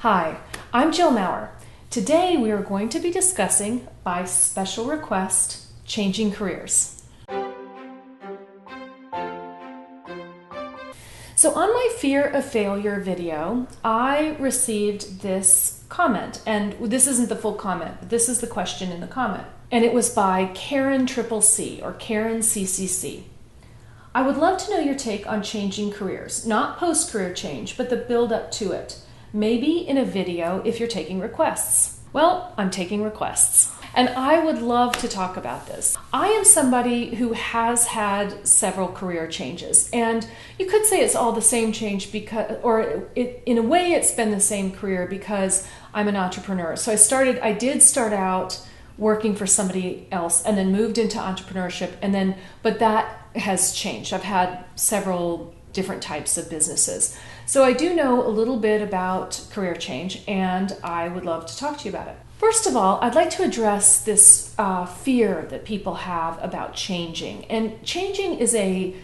Hi, I'm Jill Maurer. Today we are going to be discussing, by special request, changing careers. So on my fear of failure video, I received this comment, and this isn't the full comment, but this is the question in the comment. And it was by KarenCCC or KarenCCC. I would love to know your take on changing careers, not post-career change, but the build up to it. Maybe in a video if you're taking requests. Well, I'm taking requests. And I would love to talk about this. I am somebody who has had several career changes. And you could say it's all the same change because, in a way it's been the same career because I'm an entrepreneur. So I did start out working for somebody else and then moved into entrepreneurship but that has changed. I've had several different types of businesses. So I do know a little bit about career change, and I would love to talk to you about it. First of all, I'd like to address this fear that people have about changing. And changing is a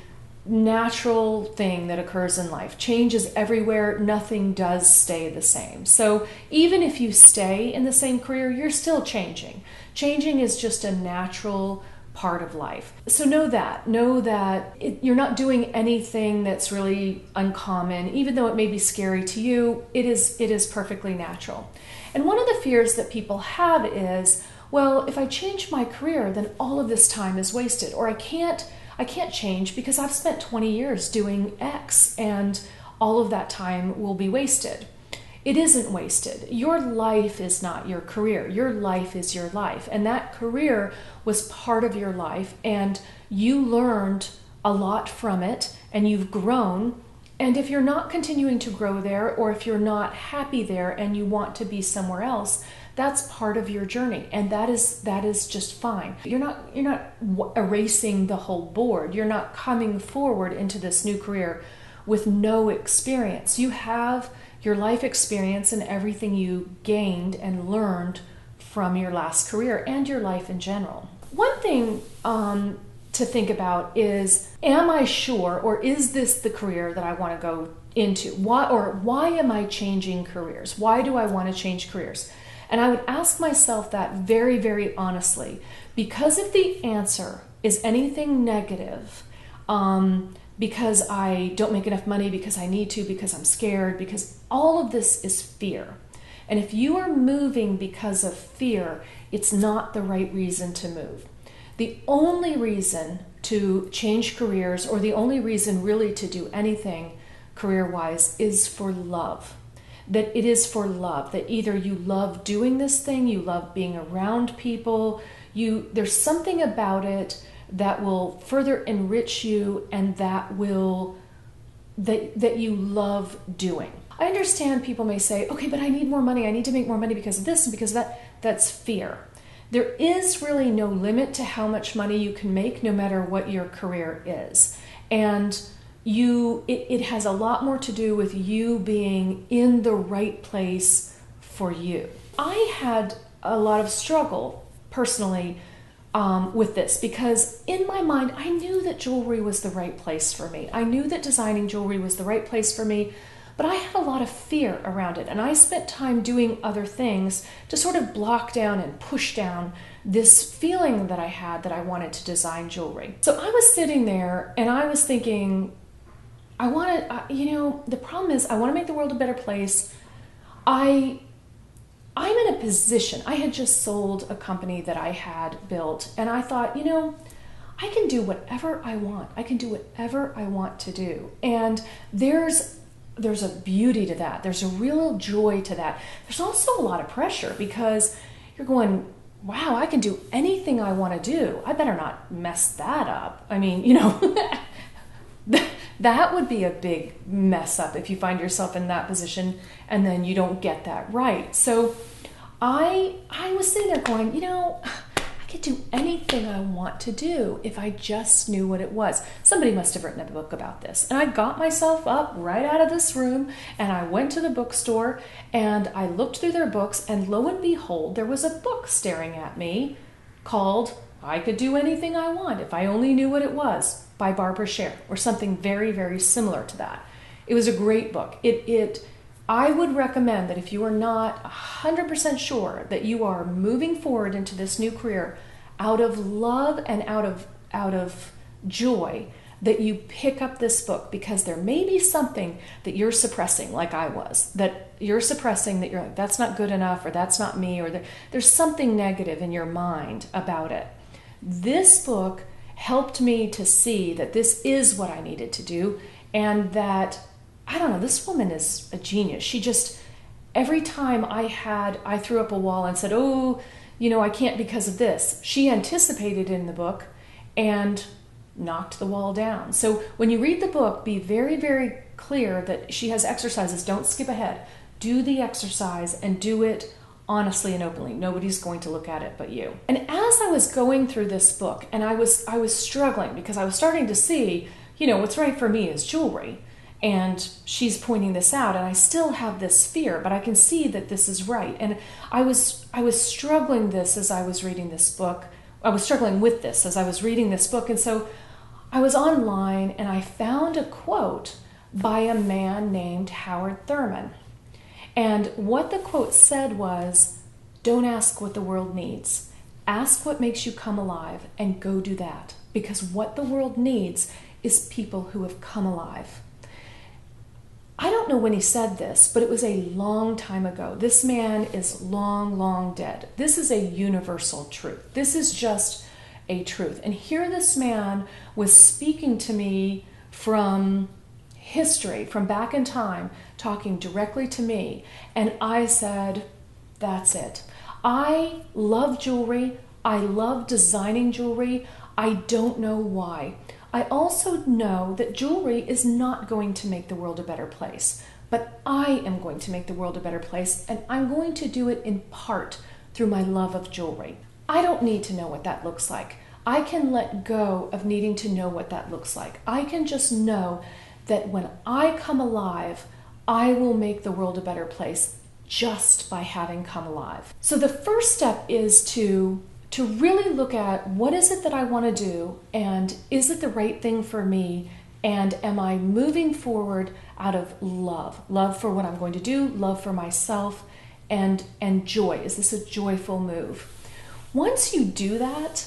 natural thing that occurs in life. Change is everywhere. Nothing does stay the same. So even if you stay in the same career, you're still changing. Changing is just a natural part of life. So know that you're not doing anything that's really uncommon. Even though it may be scary to you, it is perfectly natural. And one of the fears that people have is, well, if I change my career, then all of this time is wasted, or I can't change because I've spent 20 years doing X and all of that time will be wasted. It isn't wasted. Your life is not your career. Your life is your life. And that career was part of your life, and you learned a lot from it, and you've grown. And if you're not continuing to grow there, or if you're not happy there and you want to be somewhere else, that's part of your journey, and that is just fine. You're not erasing the whole board. You're not coming forward into this new career with no experience. You have your life experience and everything you gained and learned from your last career and your life in general. One thing to think about is, am I sure, or is this the career that I want to go into? Why am I changing careers? Why do I want to change careers? And I would ask myself that very, very honestly, because if the answer is anything negative, because I don't make enough money, because I need to, because I'm scared, because all of this is fear. And if you are moving because of fear, it's not the right reason to move. The only reason to change careers, or the only reason really to do anything career-wise, is for love. That it is for love, that either you love doing this thing, you love being around people, there's something about it that will further enrich you, and that you love doing. I understand people may say, okay, but I need more money. I need to make more money because of this and because of that. That's fear. There is really no limit to how much money you can make, no matter what your career is. And it has a lot more to do with you being in the right place for you. I had a lot of struggle personally with this, because in my mind I knew that jewelry was the right place for me. I knew that designing jewelry was the right place for me, but I had a lot of fear around it, and I spent time doing other things to sort of block down and push down this feeling that I had that I wanted to design jewelry. So I was sitting there and I was thinking, the problem is I want to make the world a better place. I'm in a position, I had just sold a company that I had built, and I thought, I can do whatever I want. I can do whatever I want to do. And there's a beauty to that. There's a real joy to that. There's also a lot of pressure, because you're going, wow, I can do anything I want to do. I better not mess that up. I mean, that would be a big mess up if you find yourself in that position and then you don't get that right. So I was sitting there going, I could do anything I want to do if I just knew what it was. Somebody must have written a book about this. And I got myself up right out of this room, and I went to the bookstore and I looked through their books, and lo and behold, there was a book staring at me called I Could Do Anything I Want If I Only Knew What It Was, by Sher, or something very, very similar to that. It was a great book. It I would recommend that if you are not 100% sure that you are moving forward into this new career out of love and out of joy, that you pick up this book, because there may be something that you're suppressing, like I was, that you're suppressing, that you're like, that's not good enough, or that's not me, or there's something negative in your mind about it. This book helped me to see that this is what I needed to do, and that, I don't know, this woman is a genius. She just, every time I threw up a wall and said, oh, I can't because of this, she anticipated in the book and knocked the wall down. So when you read the book, be very, very clear that she has exercises. Don't skip ahead. Do the exercise and do it honestly and openly. Nobody's going to look at it but you. And as I was going through this book, and I was struggling, because I was starting to see, what's right for me is jewelry. And she's pointing this out, and I still have this fear, but I can see that this is right. And I was struggling this as I was reading this book. I was struggling with this as I was reading this book. And so I was online and I found a quote by a man named Howard Thurman. And what the quote said was, don't ask what the world needs. Ask what makes you come alive and go do that. Because what the world needs is people who have come alive. I don't know when he said this, but it was a long time ago. This man is long, long dead. This is a universal truth. This is just a truth. And here this man was speaking to me from history, from back in time, talking directly to me. And I said, that's it. I love jewelry. I love designing jewelry. I don't know why. I also know that jewelry is not going to make the world a better place, but I am going to make the world a better place, and I'm going to do it in part through my love of jewelry. I don't need to know what that looks like. I can let go of needing to know what that looks like. I can just know that when I come alive, I will make the world a better place just by having come alive. So the first step is to really look at, what is it that I want to do, and is it the right thing for me, and am I moving forward out of love for what I'm going to do, love for myself, and joy. Is this a joyful move? Once you do that,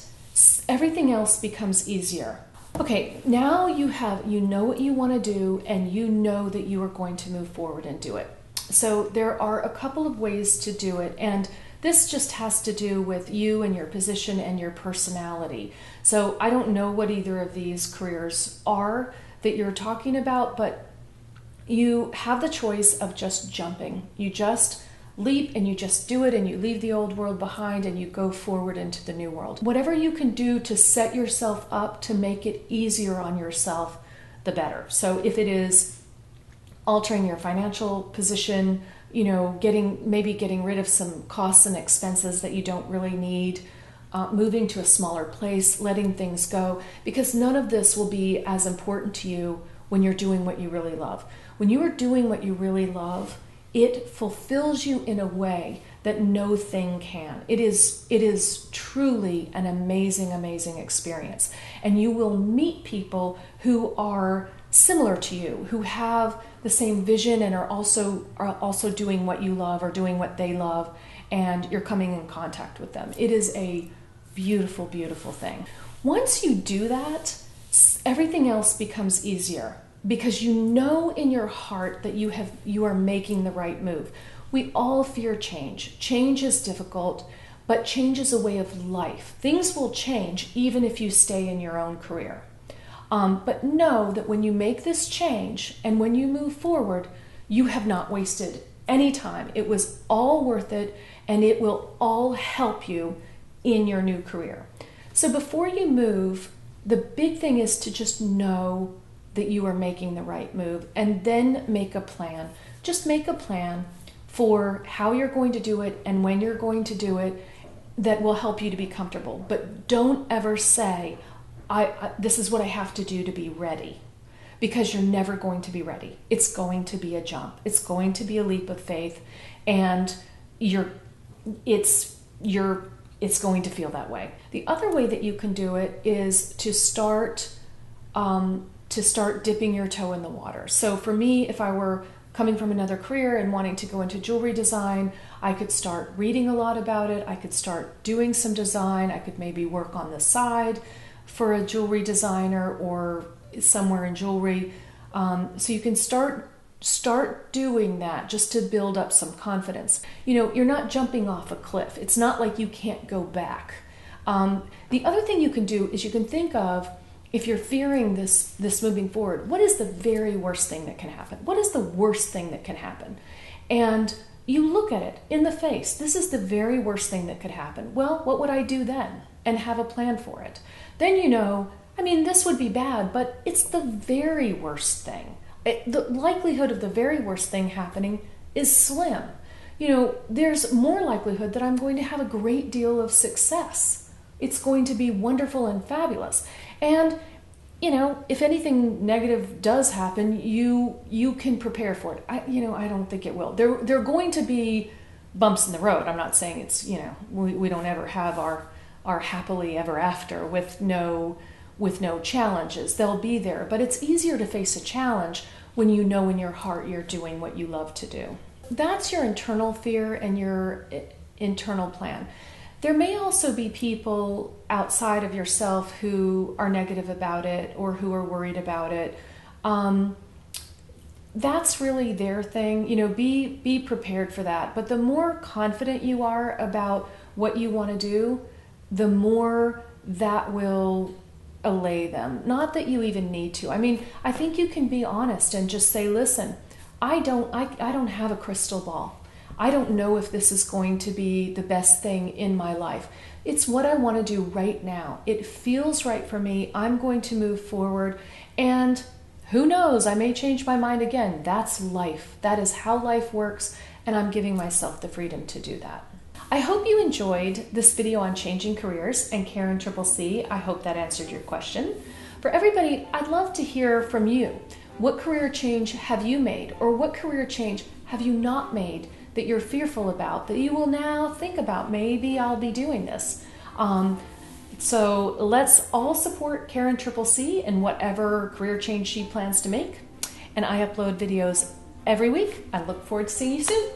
everything else becomes easier. Okay, now you know what you want to do, and you know that you are going to move forward and do it. So there are a couple of ways to do it, and this just has to do with you and your position and your personality. So I don't know what either of these careers are that you're talking about, but you have the choice of just jumping. You just leap and you just do it, and you leave the old world behind and you go forward into the new world. Whatever you can do to set yourself up to make it easier on yourself, the better. So if it is altering your financial position, getting rid of some costs and expenses that you don't really need, moving to a smaller place, letting things go, because none of this will be as important to you when you're doing what you really love. When you are doing what you really love, it fulfills you in a way that no thing can. It is truly an amazing, amazing experience. And you will meet people who are similar to you, who have the same vision and are also doing what you love or doing what they love, and you're coming in contact with them. It is a beautiful, beautiful thing. Once you do that, everything else becomes easier, because you know in your heart that you are making the right move. We all fear change. Change is difficult, but change is a way of life. Things will change even if you stay in your own career. But know that when you make this change and when you move forward, you have not wasted any time. It was all worth it, and it will all help you in your new career. So before you move, the big thing is to just know that you are making the right move, and then make a plan. Just make a plan for how you're going to do it and when you're going to do it that will help you to be comfortable. But don't ever say, this is what I have to do to be ready, because you're never going to be ready. It's going to be a jump. It's going to be a leap of faith, and it's going to feel that way. The other way that you can do it is to start dipping your toe in the water. So for me, if I were coming from another career and wanting to go into jewelry design, I could start reading a lot about it. I could start doing some design. I could maybe work on the side for a jewelry designer or somewhere in jewelry. So you can start doing that just to build up some confidence. You know, you're not jumping off a cliff. It's not like you can't go back. The other thing you can do is you can think of, if you're fearing this moving forward, what is the very worst thing that can happen? What is the worst thing that can happen? And you look at it in the face. This is the very worst thing that could happen. Well, what would I do then? And have a plan for it. Then you know, I mean, this would be bad, but it's the very worst thing. The likelihood of the very worst thing happening is slim. You know, there's more likelihood that I'm going to have a great deal of success. It's going to be wonderful and fabulous. And, you know, if anything negative does happen, you can prepare for it. I don't think it will. There are going to be bumps in the road. I'm not saying it's, you know, we don't ever have our happily ever after with no challenges. They'll be there. But it's easier to face a challenge when you know in your heart you're doing what you love to do. That's your internal fear and your internal plan. There may also be people outside of yourself who are negative about it or who are worried about it. That's really their thing. You know, be prepared for that. But the more confident you are about what you want to do, the more that will allay them. Not that you even need to. I mean, I think you can be honest and just say, listen, I don't have a crystal ball. I don't know if this is going to be the best thing in my life. It's what I want to do right now. It feels right for me. I'm going to move forward. And who knows, I may change my mind again. That's life. That is how life works. And I'm giving myself the freedom to do that. I hope you enjoyed this video on changing careers and KarenCCC. I hope that answered your question. For everybody, I'd love to hear from you. What career change have you made? Or what career change have you not made that you're fearful about, that you will now think about, maybe I'll be doing this. So let's all support KarenCCC in whatever career change she plans to make. And I upload videos every week. I look forward to seeing you soon.